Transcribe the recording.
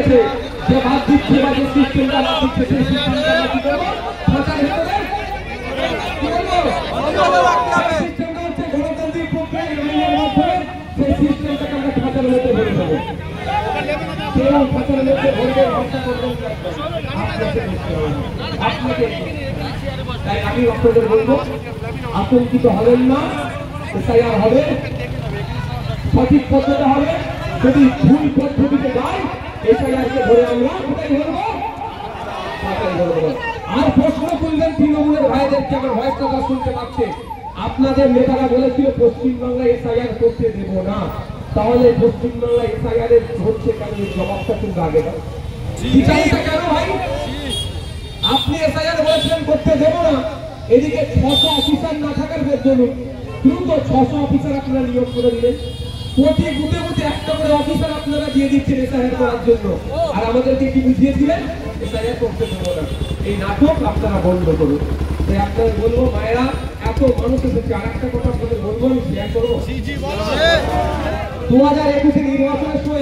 গেছে যে ভাত দিচ্ছে বা যে সিস্টেমটা না দিচ্ছে সেই সিস্টেমটা কি করবো সরকার হিসেবে কি করবো সিস্টেমটা হচ্ছে গণতান্ত্রিক প্রক্রিয়ার মাধ্যমে সেই সিস্টেমটাকে আমরা খাঁচার মধ্যে ভরে দেবো কেউ খাঁচার মধ্যে ভরবে ভরসা করবেন আপনাকে তাই আমি আপনাদের বলবো আতঙ্কিত হবেন না এসআইআর হবে সঠিক পদ্ধতি হবে যদি ভুল পদ্ধতিতে যায় এসআইআরকে ধরে আমরা কোথায় ধরবো আর প্রশ্ন করলেন তৃণমূলের ভাইদেরকে আমার ভয়েস কথা শুনতে পাচ্ছে আপনাদের নেতারা বলেছিল পশ্চিমবাংলায় এসআইআর করতে দেব না তাহলে পশ্চিমবাংলায় এসআইআর এর হচ্ছে কেন জবাবটা কিন্তু আগে দাও কেন ভাই আপনি এসআইআর বলেছিলেন করতে দেব না এদিকে 600 অফিসার না থাকার জন্য দ্রুত 600 অফিসার আপনারা নিয়োগ করে দিলেন প্রতি বুথে বুথে একটা করে অফিসার আপনারা দিয়ে দিচ্ছেন এসআইআর করার জন্য আর আমাদেরকে কি বুঝিয়ে দিলেন এসআইআর করতে দেব না এই নাটক আপনারা বন্ধ করুন তাই আপনাদের বলবো মায়েরা এত মানুষ এসেছে আর একটা কথা আপনাদের বলবো আমি শেয়ার করবো 2021 নির্বাচনের সময়